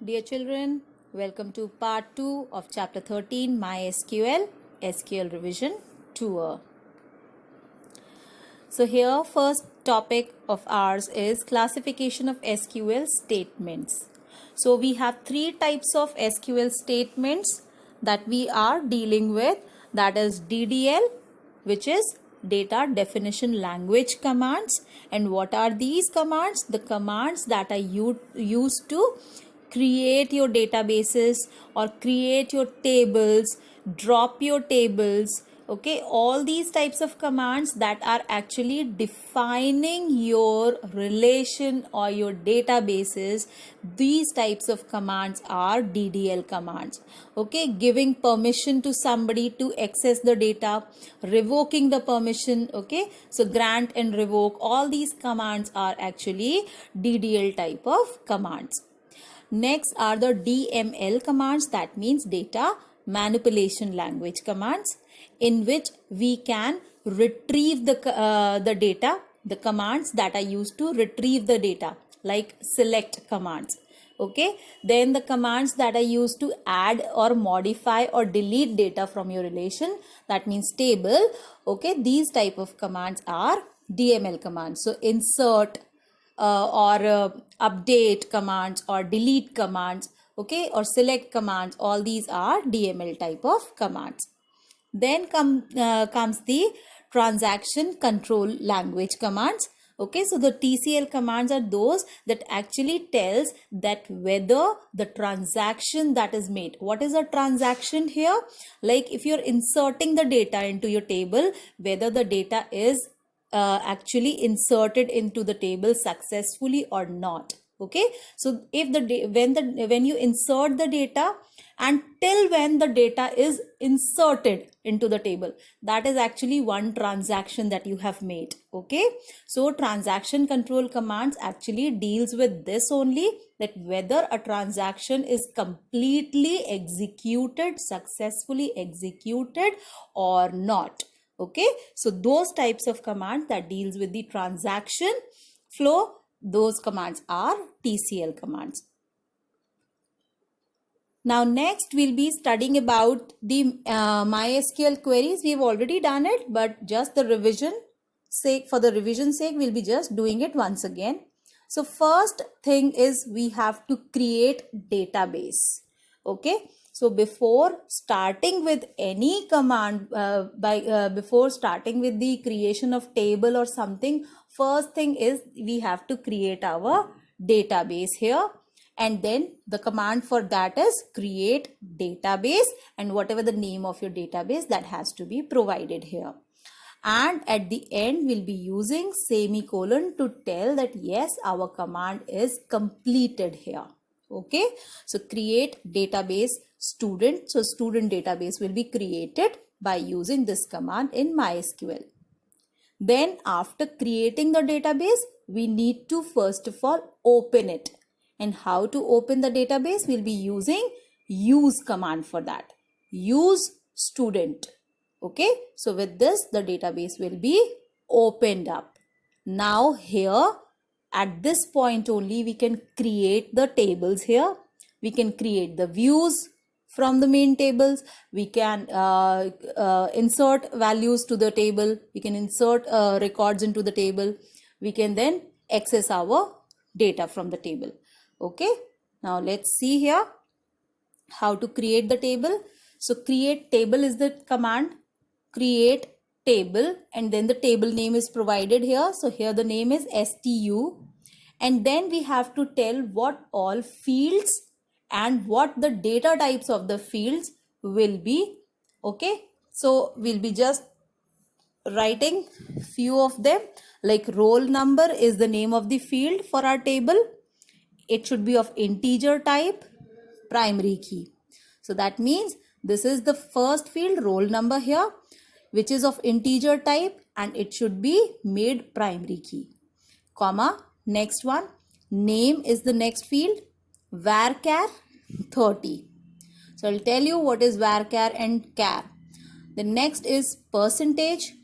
Dear children, welcome to part 2 of chapter 13 MySQL SQL revision tour. So here first topic of ours is classification of SQL statements. So we have three types of SQL statements that we are dealing with, that is DDL, which is data definition language commands. And what are these commands? The commands that are used to create your databases or create your tables, drop your tables. Okay, all these types of commands that are actually defining your relation or your databases, these types of commands are DDL commands. Okay, giving permission to somebody to access the data, revoking the permission. Okay, so grant and revoke, all these commands are actually DDL type of commands. Next are the DML commands, that means data manipulation language commands, in which we can retrieve the data, the commands that are used to retrieve the data, like select commands. Okay, then the commands that are used to add or modify or delete data from your relation, that means table. Okay, these type of commands are DML commands. So insert or update commands or delete commands, okay, or select commands, all these are DML type of commands. Then comes the transaction control language commands. Okay, so the TCL commands are those that actually tells that whether the transaction that is made, what is a transaction here? Like if you're inserting the data into your table, whether the data is actually inserted into the table successfully or not. Okay, so if when you insert the data until when the data is inserted into the table, that is actually one transaction that you have made. Okay, so transaction control commands actually deals with this only, that whether a transaction is completely executed, successfully executed or not. Okay, so those types of commands that deals with the transaction flow, those commands are TCL commands. Now next we'll be studying about the MySQL queries. We've already done it, but just the revision sake, for the revision sake, we'll be just doing it once again. So first thing is we have to create database. Okay, so before starting with any command, before starting with the creation of table or something, first thing is we have to create our database here. And then the command for that is create database, and whatever the name of your database, that has to be provided here. And at the end we'll be using semicolon to tell that yes, our command is completed here. Okay, so create database student. So student database will be created by using this command in MySQL. Then after creating the database, we need to first of all open it. And how to open the database? We'll be using use command for that. Use student. Okay, so with this the database will be opened up. Now here at this point only we can create the tables here. We can create the views from the main tables. We can insert values to the table. We can insert records into the table. We can then access our data from the table. Okay, now let's see here how to create the table. So create table is the command, create table, and then the table name is provided here. So here the name is STU, and then we have to tell what all fields and what the data types of the fields will be. Okay, so we'll be just writing few of them, like roll number is the name of the field for our table. It should be of integer type, primary key. So that means this is the first field, roll number here, which is of integer type, and it should be made primary key. Comma, next one, name is the next field, varchar 30. So I'll tell you what is varchar and char. The next is percentage,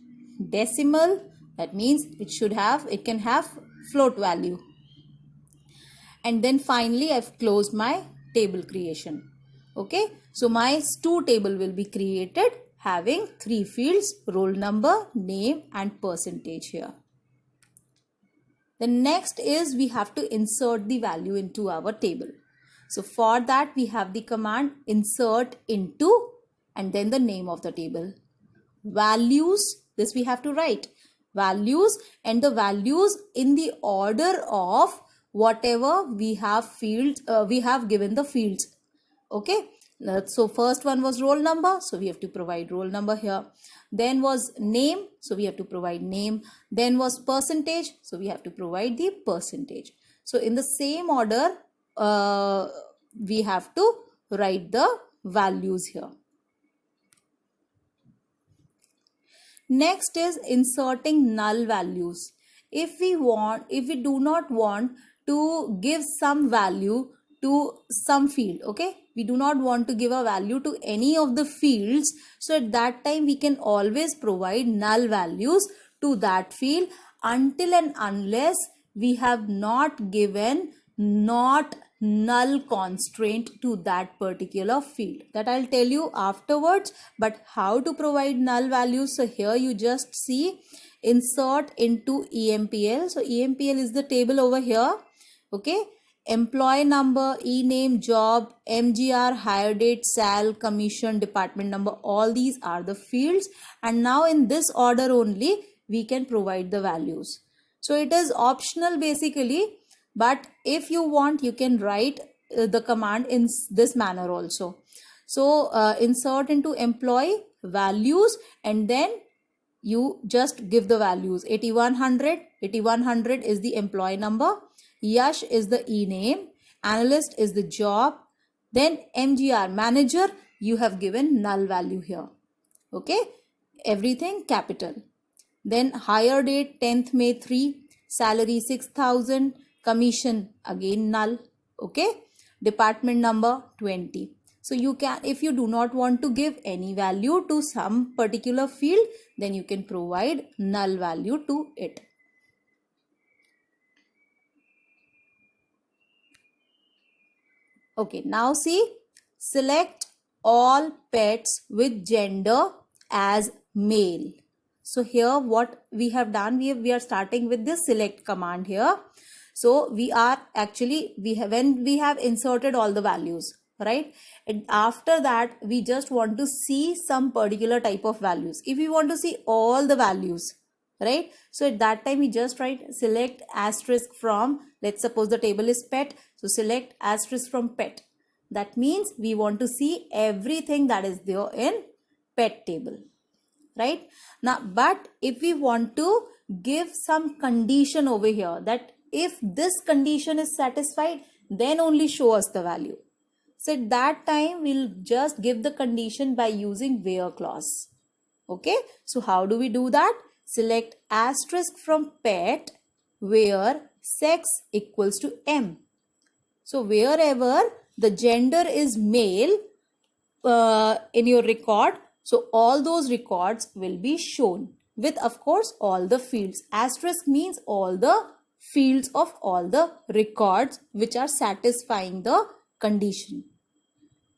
decimal, that means it can have float value. And then finally I've closed my table creation. Okay, so my stu table will be created having 3 fields: roll number, name and percentage here. The next is we have to insert the value into our table. So for that we have the command insert into and then the name of the table. Values, this we have to write values, and the values in the order of whatever we have given the fields. Okay, so first one was roll number, so we have to provide roll number here. Then was name, so we have to provide name. Then was percentage, so we have to provide the percentage. So in the same order we have to write the values here. Next is inserting null values. If we do not want to give some value to some field, okay, we do not want to give a value to any of the fields, so at that time we can always provide null values to that field until and unless we have not given not null constraint to that particular field. That I'll tell you afterwards. But how to provide null values? So here you just see insert into EMPL. So EMPL is the table over here. Okay, employee number, e-name, job, MGR, hire date, sal, commission, department number, all these are the fields, and now in this order only we can provide the values. So it is optional basically, but if you want you can write the command in this manner also. So insert into employee, values, and then you just give the values. 8100 is the employee number, Yash is the e-name, analyst is the job, then MGR, manager, you have given null value here. Okay, everything capital. Then hire date 10th May 3, salary 6,000, commission again null. Okay, department number 20. So you can, if you do not want to give any value to some particular field, then you can provide null value to it. Okay, now see, select all pets with gender as male. So here what we have done, we are starting with this select command here. So we are actually, when we have inserted all the values, right, and after that we just want to see some particular type of values. If we want to see all the values, right, so at that time we just write select asterisk from, let's suppose the table is pet, so select asterisk from pet. That means we want to see everything that is there in pet table, right? Now, but if we want to give some condition over here, that if this condition is satisfied, then only show us the value. So at that time we'll just give the condition by using where clause. Okay, so how do we do that? Select asterisk from pet where sex equals to M. So wherever the gender is male in your record, so all those records will be shown with, of course, all the fields. Asterisk means all the fields of all the records which are satisfying the condition.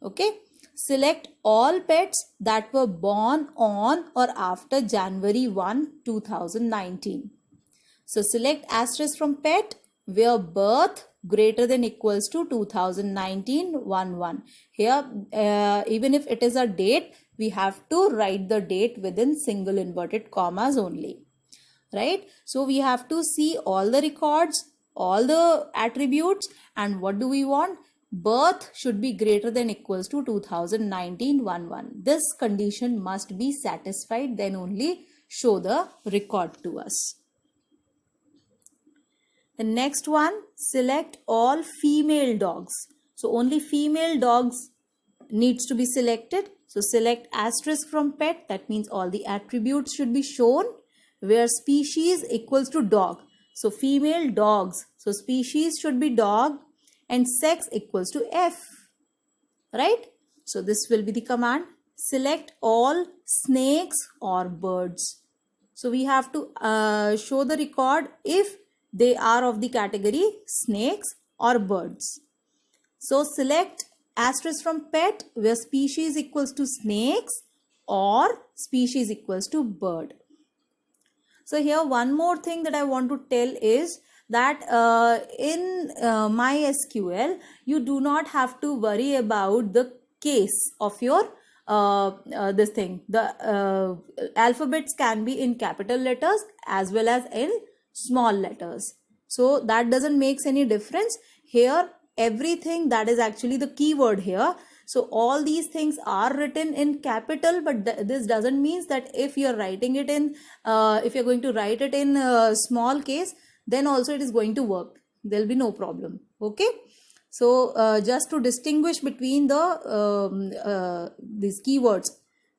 Okay, select all pets that were born on or after January 1, 2019. So select asterisk from pet where birth greater than equals to 2019 1/1. Here even if it is a date, we have to write the date within single inverted commas only, right? So we have to see all the records, all the attributes, and what do we want? Birth should be greater than equals to 2019 1/1. This condition must be satisfied, then only show the record to us. The next one, select all female dogs. So only female dogs needs to be selected. So select asterisk from pet, that means all the attributes should be shown, where species equals to dog. So female dogs, so species should be dog, and sex equals to F, right? So this will be the command. Select all snakes or birds. So we have to show the record if they are of the category snakes or birds. So select asterisk from pet, where species equals to snakes or species equals to bird. So here one more thing that I want to tell is that in MySQL, you do not have to worry about the case of your this thing. The alphabets can be in capital letters as well as in small letters. So that doesn't make any difference. Here, everything that is actually the keyword here. So all these things are written in capital, but this doesn't mean that if you're writing it in, if you're going to write it in small case, then also it is going to work. There'll be no problem. Okay. So just to distinguish between these keywords,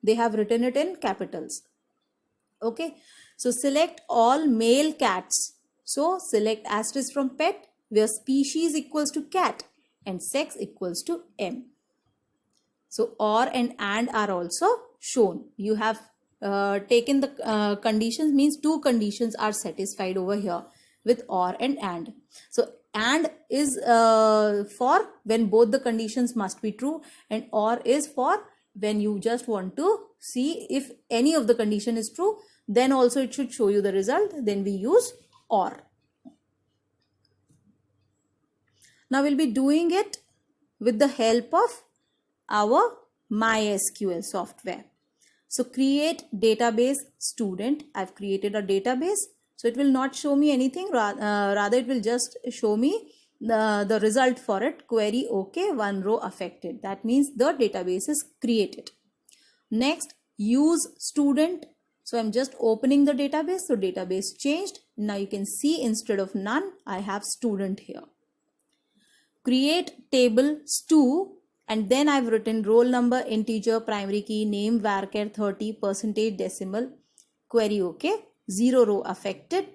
they have written it in capitals. Okay. So select all male cats. So select asterisk from pet, where species equals to cat and sex equals to M. So or and are also shown. You have taken the conditions, means two conditions are satisfied over here with or and. So and is for when both the conditions must be true, and or is for when you just want to see if any of the condition is true, then also it should show you the result. Then we use or. Now we'll be doing it with the help of our MySQL software. So create database student. I've created a database. So it will not show me anything. Rather it will just show me the result for it. Query OK, one row affected. That means the database is created. Next, use student. So I'm just opening the database. So database changed. Now you can see instead of none, I have student here. Create table stu, and then I've written roll number, integer, primary key, name, varchar 30, percentage, decimal, query OK, 0 row affected,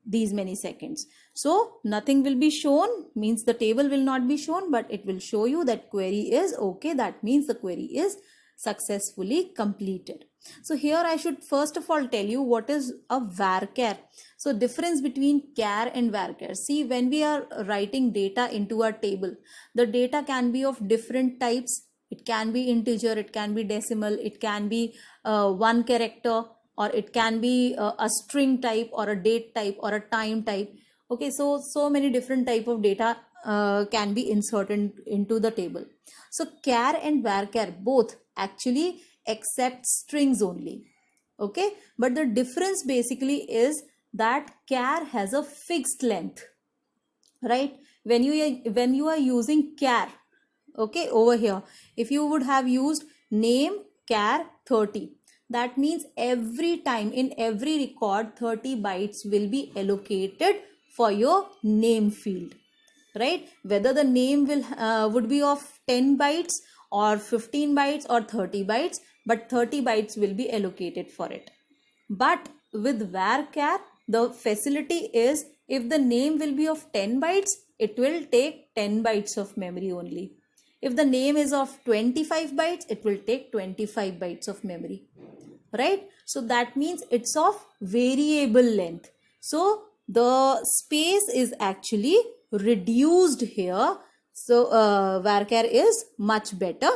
these many seconds. So nothing will be shown, means the table will not be shown, but it will show you that query is OK. That means the query is successfully completed. So here I should first of all tell you what is a varchar. So difference between char and varchar. See, when we are writing data into a table, the data can be of different types. It can be integer, it can be decimal, it can be one character, or it can be a string type or a date type or a time type. Okay, so many different type of data can be inserted into the table. So char and varchar both actually accept strings only. Okay, but the difference basically is that char has a fixed length, right? When you are using char, okay, over here, if you would have used name char 30, that means every time in every record 30 bytes will be allocated for your name field, right? Whether the name would be of 10 bytes or 15 bytes or 30 bytes, but 30 bytes will be allocated for it. But with varchar, the facility is if the name will be of 10 bytes, it will take 10 bytes of memory only. If the name is of 25 bytes, it will take 25 bytes of memory, right? So that means it's of variable length. So the space is actually reduced here. So varchar is much better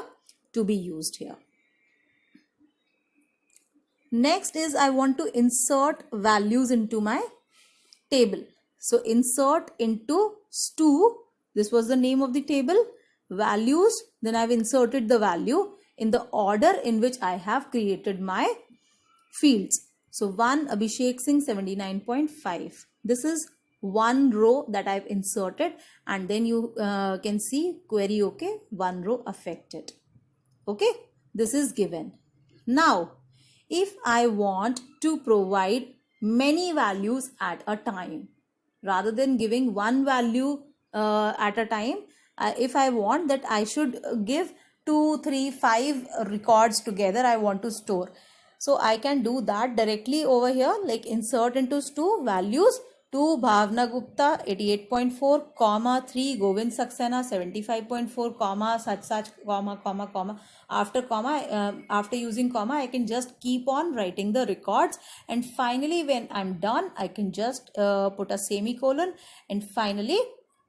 to be used here. Next is I want to insert values into my table. So insert into stu. This was the name of the table. Values. Then I've inserted the value in the order in which I have created my fields. So 1 Abhishek Singh 79.5. This is one row that I've inserted, and then you can see query OK, one row affected. Okay, this is given. Now, if I want to provide many values at a time, rather than giving one value at a time, if I want that I should give 2, 3, 5 records together, I want to store. So I can do that directly over here, like insert into stu values 2 Bhavna Gupta 88.4, comma 3 Govind Saxena 75.4, comma such comma. After comma, after using comma, I can just keep on writing the records, and finally when I'm done, I can just put a semicolon and finally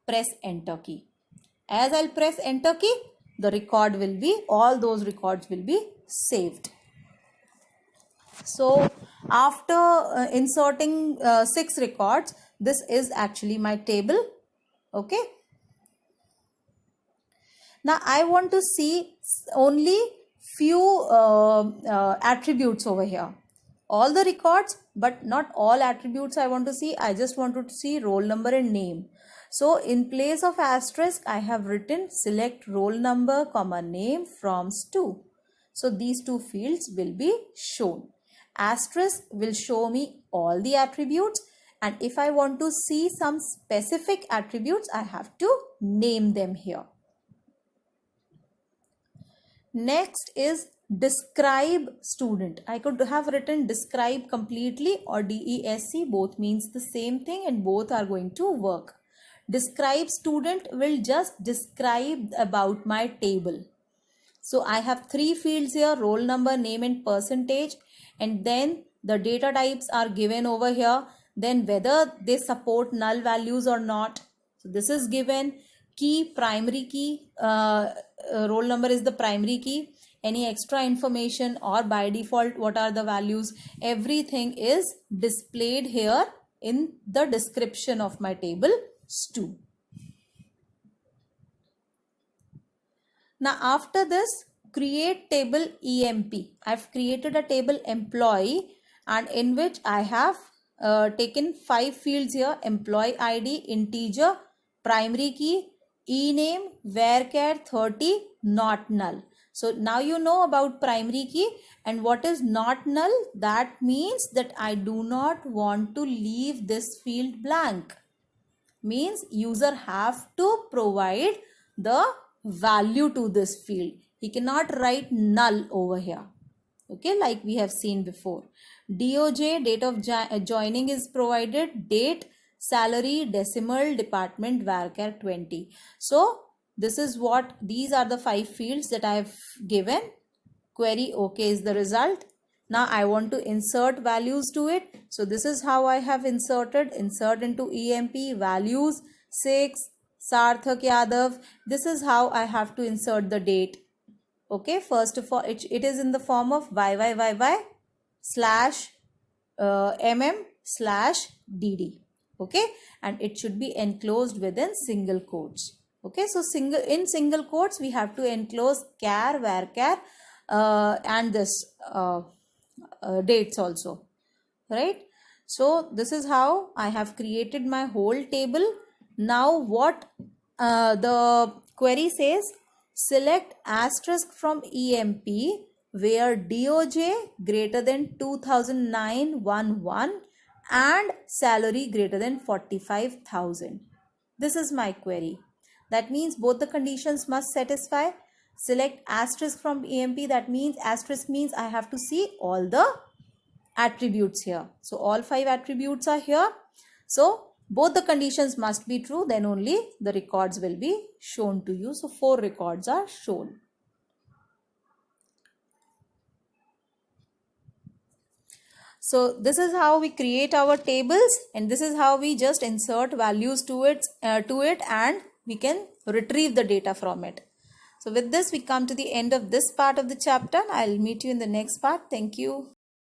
press enter key. As I'll press enter key, the record will be, all those records will be saved. So after inserting 6 records, this is actually my table. Okay. Now I want to see only few attributes over here. All the records, but not all attributes I want to see. I just wanted to see roll number and name. So in place of asterisk, I have written select roll number comma name from stu. So these two fields will be shown. Asterisk will show me all the attributes, and if I want to see some specific attributes, I have to name them here. Next is describe student. I could have written describe completely or DESC, both means the same thing and both are going to work. Describe student will just describe about my table. So I have 3 fields here, roll number, name and percentage, and then the data types are given over here, then whether they support null values or not. So this is given. Key, primary key, roll number is the primary key. Any extra information or by default what are the values, everything is displayed here in the description of my table stu. Now after this, create table EMP. I've created a table employee, and in which I have taken 5 fields here: employee ID, integer, primary key, ename, varchar 30, not null. So now you know about primary key, and what is not null? That means that I do not want to leave this field blank. Means user have to provide the value to this field. He cannot write null over here. Okay, like we have seen before. DOJ, date of joining is provided, date, salary, decimal, department, varchar 20. So this is what, these are the 5 fields that I have given. Query OK is the result. Now I want to insert values to it. So this is how I have inserted. Insert into EMP values 6, Sarthak Yadav. This is how I have to insert the date. Okay, first of all, it is in the form of YYYY slash MM/DD. Okay, and it should be enclosed within single quotes. Okay, so in single quotes we have to enclose char, varchar, and this dates also, right? So this is how I have created my whole table. Now what the query says, select asterisk from EMP where DOJ greater than 2009-11 and salary greater than 45,000. This is my query. That means both the conditions must satisfy. Select asterisk from EMP, that means asterisk means I have to see all the attributes here. So all 5 attributes are here. So both the conditions must be true, then only the records will be shown to you. So 4 records are shown. So this is how we create our tables, and this is how we just insert values to it and we can retrieve the data from it. So with this we come to the end of this part of the chapter. I'll meet you in the next part. Thank you.